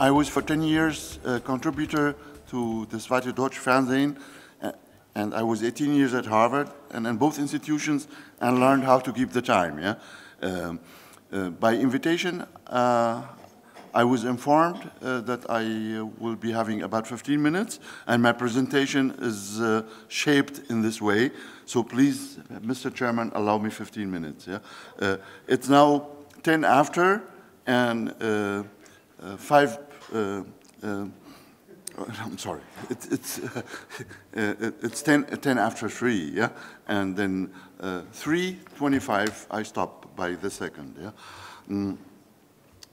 I was for 10 years a contributor to the Zweite Deutsche Fernsehen, and I was 18 years at Harvard and in both institutions, and learned how to keep the time. Yeah? By invitation, I was informed that I will be having about 15 minutes, and my presentation is shaped in this way. So please, Mr. Chairman, allow me 15 minutes. Yeah? It's now 10 after, and I'm sorry, it's 10 after 3, yeah? And then 3:25, I stop by the second, yeah?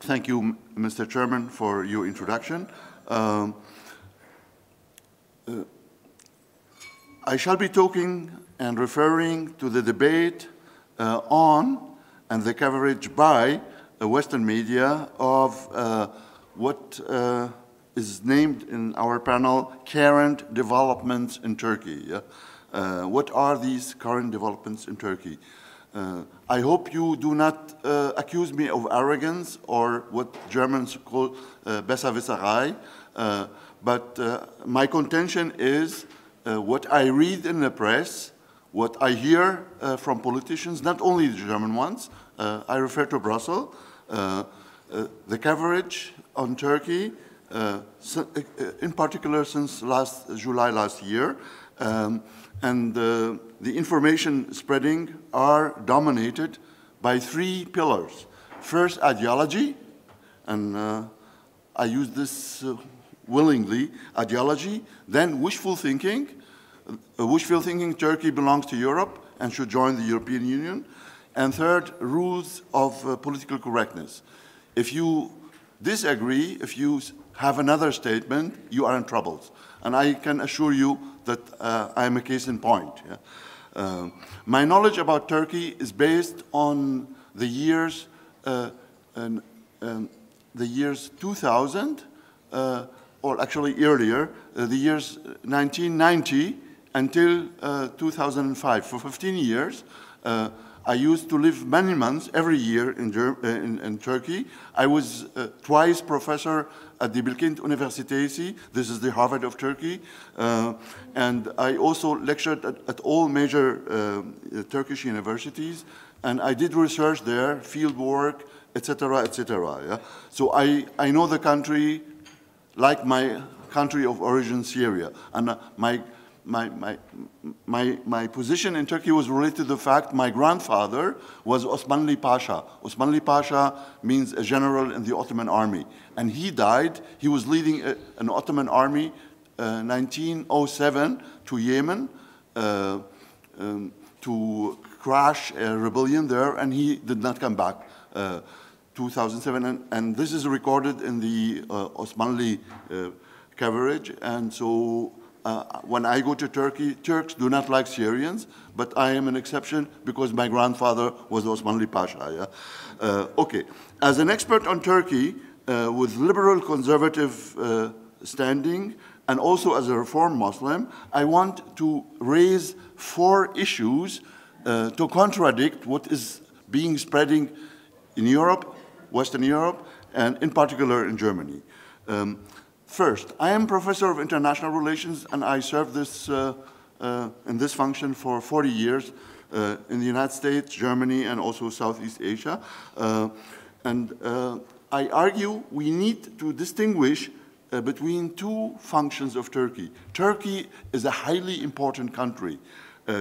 Thank you, Mr. Chairman, for your introduction. I shall be talking and referring to the debate on and the coverage by Western media of what is named in our panel current developments in Turkey. Yeah? What are these current developments in Turkey? I hope you do not accuse me of arrogance or what Germans call Besserwisserei, but my contention is what I read in the press, what I hear from politicians, not only the German ones, I refer to Brussels, the coverage on Turkey, in particular since July last year, and the information spreading are dominated by three pillars. First, ideology, and I use this willingly, ideology. Then wishful thinking. Wishful thinking, Turkey belongs to Europe and should join the European Union. And third, rules of political correctness. If you disagree, if you have another statement, you are in trouble. And I can assure you that I am a case in point. Yeah? My knowledge about Turkey is based on the years 2000, or actually earlier, the years 1990 until 2005. For 15 years, I used to live many months every year in Turkey. I was twice professor at the Bilkent Universitesi. This is the Harvard of Turkey. And I also lectured at all major Turkish universities. And I did research there, field work, etc., etc. Yeah? So I know the country like my country of origin, Syria. And my position in Turkey was related to the fact my grandfather was Osmanli Pasha. Osmanli Pasha means a general in the Ottoman army. And he died, he was leading an Ottoman army 1907 to Yemen to crash a rebellion there, and he did not come back. 2007, and this is recorded in the Osmanli coverage, and so when I go to Turkey, Turks do not like Syrians, but I am an exception because my grandfather was Osmanli Pasha. Yeah? Okay, as an expert on Turkey with liberal conservative standing and also as a reform Muslim, I want to raise 4 issues to contradict what is being spreading in Europe, Western Europe, and in particular in Germany. First, I am professor of international relations, and I served this, in this function for 40 years in the United States, Germany, and also Southeast Asia. I argue we need to distinguish between 2 functions of Turkey. Turkey is a highly important country.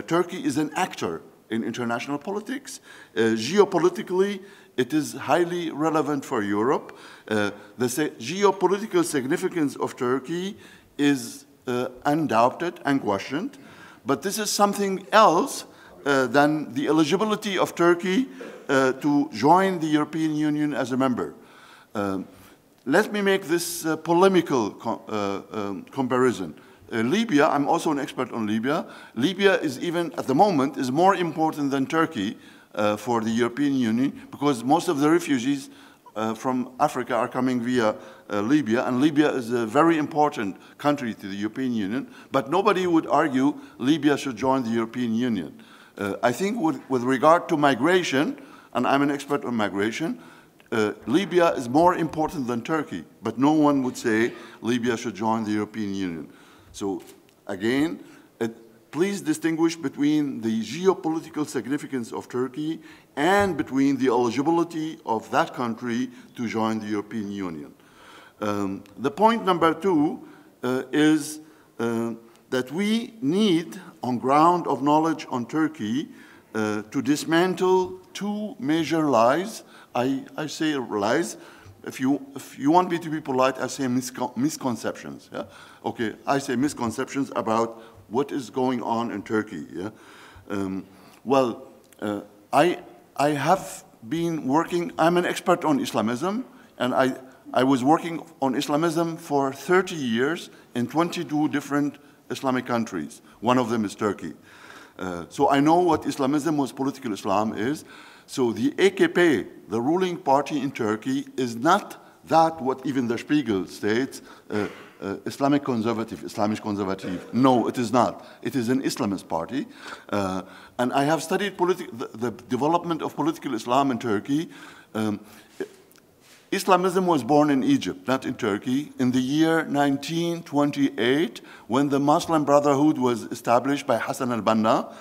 Turkey is an actor in international politics. Geopolitically, it is highly relevant for Europe. The geopolitical significance of Turkey is undoubted, unquestioned, but this is something else than the eligibility of Turkey to join the European Union as a member. Let me make this polemical comparison. Libya, I'm also an expert on Libya. Libya is even, at the moment, is more important than Turkey for the European Union because most of the refugees from Africa are coming via Libya, and Libya is a very important country to the European Union, but nobody would argue Libya should join the European Union. I think with regard to migration, and I'm an expert on migration, Libya is more important than Turkey, but no one would say Libya should join the European Union. So again, please distinguish between the geopolitical significance of Turkey and between the eligibility of that country to join the European Union. The point number 2 is that we need, on ground of knowledge on Turkey, to dismantle 2 major lies. I say lies. If you want me to be polite, I say misconceptions. Yeah? Okay, I say misconceptions about what is going on in Turkey. Yeah? I have been working, I'm an expert on Islamism, and I was working on Islamism for 30 years in 22 different Islamic countries. One of them is Turkey. So I know what Islamism, what political Islam is. So the AKP, the ruling party in Turkey, is not that what even the Spiegel states, Islamic conservative, Islamic conservative. No, it is not. It is an Islamist party. And I have studied the development of political Islam in Turkey. Islamism was born in Egypt, not in Turkey, in the year 1928, when the Muslim Brotherhood was established by Hassan al-Banna.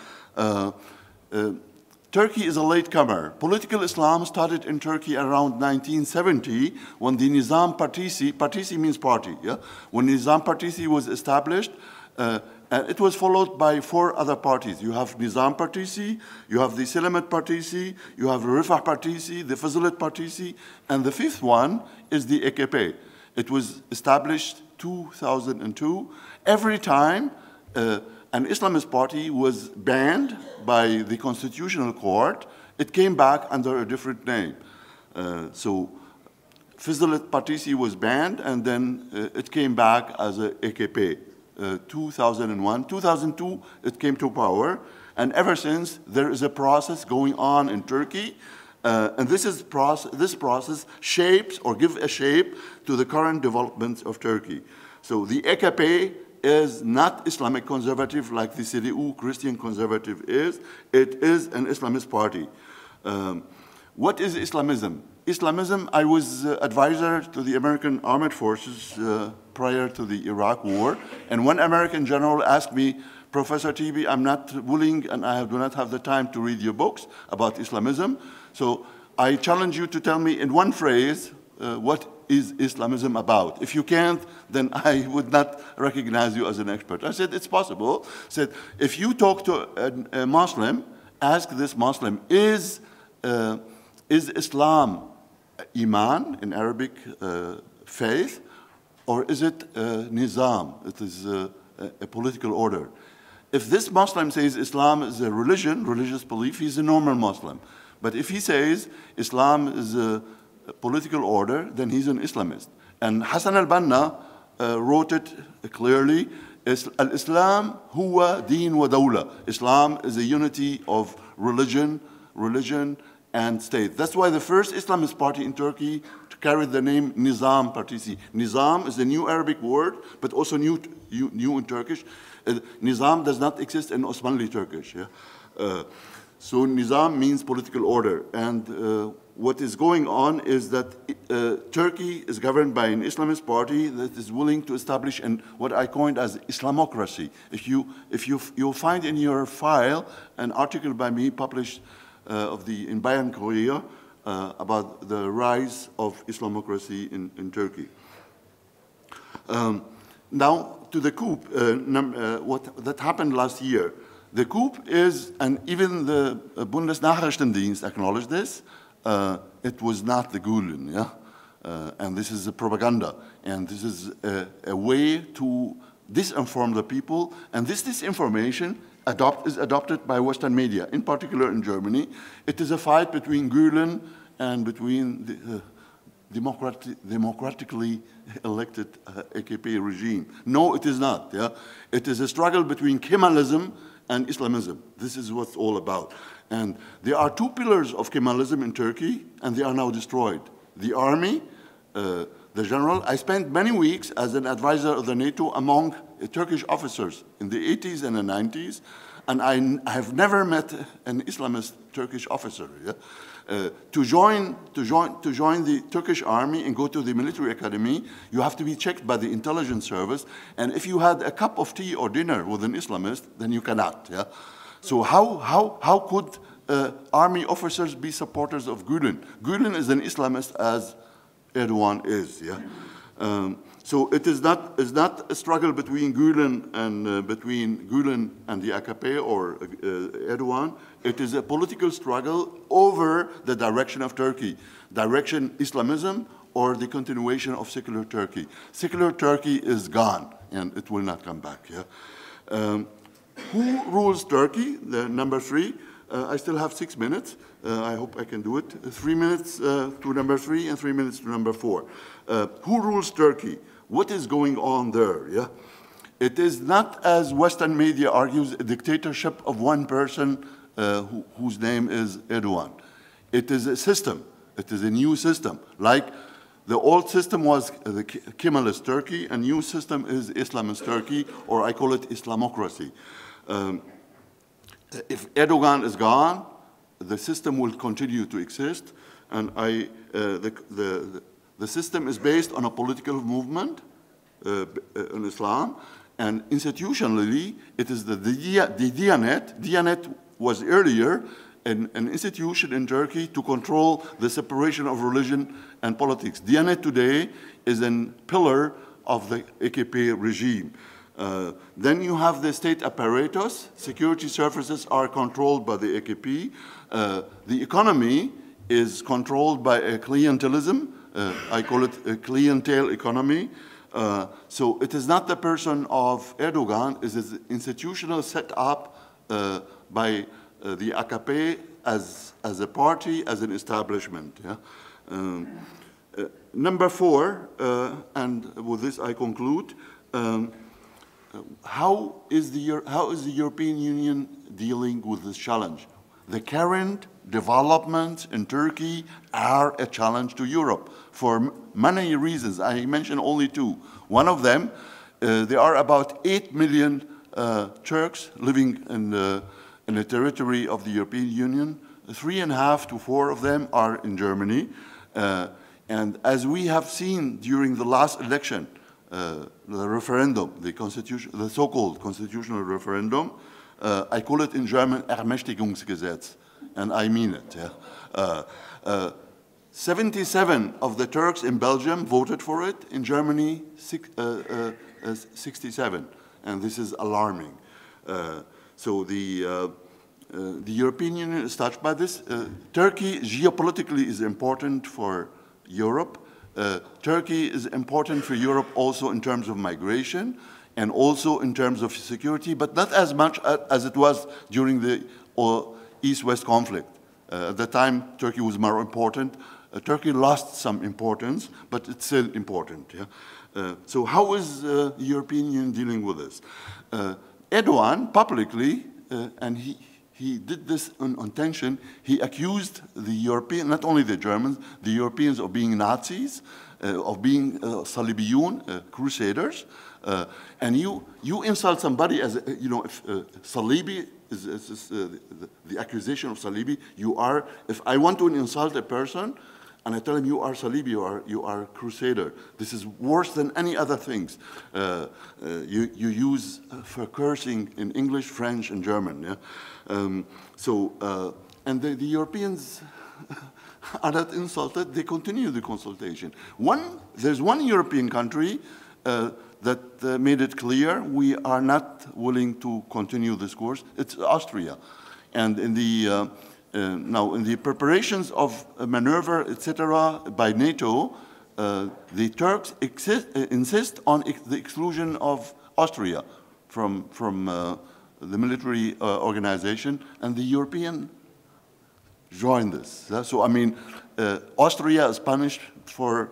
Turkey is a latecomer. Political Islam started in Turkey around 1970 when the Nizam Partisi, Partisi means party, yeah? When Nizam Partisi was established, and it was followed by 4 other parties. You have Nizam Partisi, you have the Selamat Partisi, you have Rifah Partisi, the Fazilet Partisi, and the 5th one is the AKP. It was established 2002. Every time an Islamist party was banned by the Constitutional Court, it came back under a different name. So Fazilet Partisi was banned, and then it came back as a AKP. 2001, 2002, it came to power, and ever since there is a process going on in Turkey, and this process shapes or gives a shape to the current developments of Turkey. So the AKP is not Islamic conservative like the CDU Christian conservative is. It is an Islamist party. What is Islamism? Islamism, I was advisor to the American Armed Forces prior to the Iraq War, and one American general asked me, Professor Tibi, I'm not willing and I do not have the time to read your books about Islamism, so I challenge you to tell me in one phrase what is Islamism about. If you can't, then I would not recognize you as an expert. I said, it's possible. I said, if you talk to a Muslim, ask this Muslim, is Islam Iman, in Arabic, faith, or is it nizam? It is a political order. If this Muslim says Islam is a religion, religious belief, he's a normal Muslim. But if he says Islam is a political order, then he's an Islamist. And Hassan al-Banna wrote it clearly, Al-Islam huwa deen wa dawla. Islam is a unity of religion and state. That's why the first Islamist party in Turkey carried the name Nizam Partisi. Nizam is a new Arabic word, but also new in Turkish. Nizam does not exist in Osmanli Turkish. Yeah? So Nizam means political order. And what is going on is that Turkey is governed by an Islamist party that is willing to establish what I coined as Islamocracy. You'll find in your file an article by me published in Bayan Korea about the rise of Islamocracy in Turkey. Now to the coup, that happened last year. The coup is, and even the Bundesnachrichtendienst acknowledged this, it was not the Gulen, yeah? And this is a propaganda, and this is a way to disinform the people, and this disinformation is adopted by Western media, in particular in Germany. It is a fight between Gulen and between the democratically elected AKP regime. No, it is not. Yeah? It is a struggle between Kemalism and Islamism. This is what it's all about. And there are 2 pillars of Kemalism in Turkey, and they are now destroyed. The army, the general. I spent many weeks as an advisor of the NATO among Turkish officers in the 80s and the 90s, and I have never met an Islamist Turkish officer. Yeah? To join the Turkish army and go to the military academy, you have to be checked by the intelligence service. And if you had a cup of tea or dinner with an Islamist, then you cannot. Yeah? So how could army officers be supporters of Gülen? Gülen is an Islamist as Erdogan is. Yeah. So it is not a struggle between Gülen and the AKP or Erdogan. It is a political struggle over the direction of Turkey, direction Islamism or the continuation of secular Turkey. Secular Turkey is gone and it will not come back. Yeah. Who rules Turkey? The number 3. I still have 6 minutes. I hope I can do it. 3 minutes to number 3 and 3 minutes to number 4. Who rules Turkey? What is going on there? Yeah? It is not, as Western media argues, a dictatorship of one person whose name is Erdogan. It is a system. It is a new system. Like the old system was the Kemalist Turkey, a new system is Islamist Turkey, or I call it Islamocracy. If Erdogan is gone, the system will continue to exist, and the system is based on a political movement in Islam, and institutionally, it is the Diyanet. Diyanet was earlier an institution in Turkey to control the separation of religion and politics. Diyanet today is a pillar of the AKP regime. Then you have the state apparatus. Security services are controlled by the AKP. The economy is controlled by a clientelism. I call it a clientele economy. So it is not the person of Erdogan, it is institutional set up by the AKP as a party, as an establishment. Yeah? Number 4, and with this I conclude, how is the European Union dealing with this challenge? The current developments in Turkey are a challenge to Europe for many reasons. I mentioned only 2. One of them, there are about 8 million Turks living in the territory of the European Union. 3.5 to 4 of them are in Germany. And as we have seen during the last election, the referendum, the so-called constitutional referendum, I call it in German Ermächtigungsgesetz, and I mean it. Yeah? 77 of the Turks in Belgium voted for it, in Germany 67, and this is alarming. So the European Union is touched by this. Turkey geopolitically is important for Europe. Turkey is important for Europe also in terms of migration and also in terms of security, but not as much as it was during the East-West conflict. At the time, Turkey was more important. Turkey lost some importance, but it's still important. Yeah? So how is the European Union dealing with this? Erdogan publicly, and he did this on tension, he accused the European, not only the Germans, the Europeans of being Nazis, of being Salibiyun, crusaders. And you insult somebody as, you know, if Salibi is the accusation of Salibi, you are, if I want to insult a person, and I tell him you are Salibi, you are crusader. This is worse than any other things. You use for cursing in English, French, and German. Yeah? And the Europeans are not insulted. They continue the consultation. There's one European country that made it clear we are not willing to continue this course. It's Austria. And in the now, in the preparations of a maneuver, etc., by NATO, the Turks insist on the exclusion of Austria from the military organization, and the European join this. So, I mean, Austria is punished for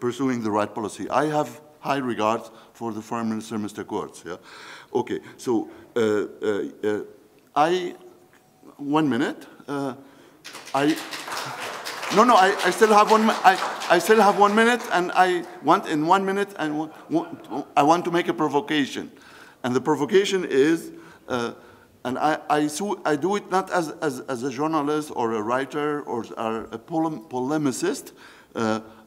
pursuing the right policy. I have high regards for the Foreign Minister, Mr. Kurz. Yeah? Okay, so 1 minute. I still have I still have 1 minute, and I want in 1 minute, and I want to make a provocation, and the provocation is, And I do it not as a journalist or a writer or a polemicist.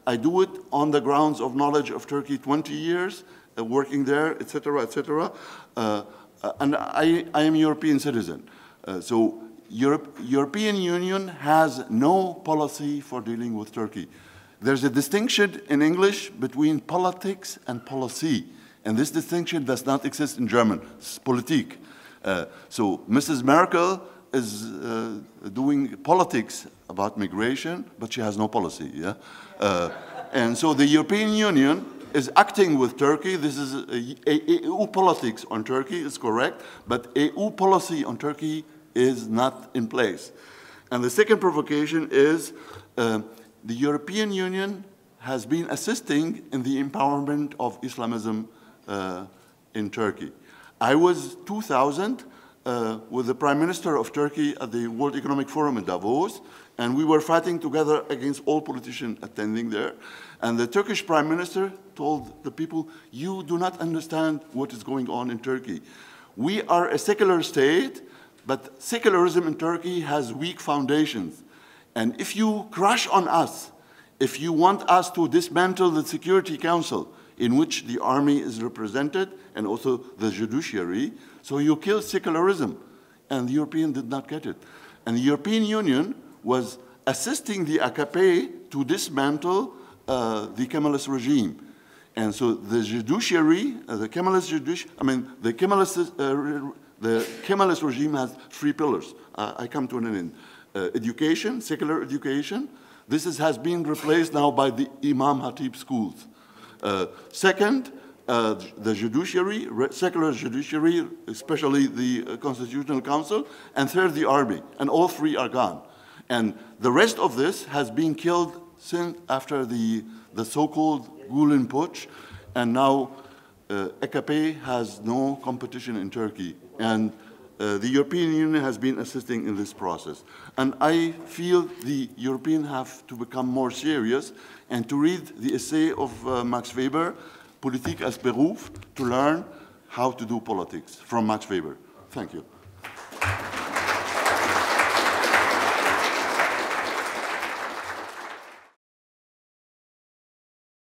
I do it on the grounds of knowledge of Turkey, 20 years, working there, etc., etc. And I am a European citizen. So European Union has no policy for dealing with Turkey. There's a distinction in English between politics and policy. And this distinction does not exist in German. It's Politik. So Mrs. Merkel is doing politics about migration, but she has no policy. Yeah? And so the European Union is acting with Turkey. This is EU politics on Turkey, is correct, but EU policy on Turkey is not in place. And the second provocation is the European Union has been assisting in the empowerment of Islamism in Turkey. I was 2000 with the Prime Minister of Turkey at the World Economic Forum in Davos, and we were fighting together against all politicians attending there. And the Turkish Prime Minister told the people, you do not understand what is going on in Turkey. We are a secular state, but secularism in Turkey has weak foundations. And if you crush on us, if you want us to dismantle the Security Council, in which the army is represented, and also the judiciary, so you kill secularism. And the European did not get it. And the European Union was assisting the AKP to dismantle the Kemalist regime. And so the judiciary, the Kemalist regime has three pillars. I come to an end. Education, secular education. This has been replaced now by the Imam Hatib schools. Second, the judiciary, secular judiciary, especially the Constitutional Council, and third, the army. And all three are gone. And the rest of this has been killed since after the so-called Gulen Putsch, and now AKP has no competition in Turkey. And the European Union has been assisting in this process. And I feel the Europeans have to become more serious and to read the essay of Max Weber, Politik als Beruf, to learn how to do politics, from Max Weber. Thank you.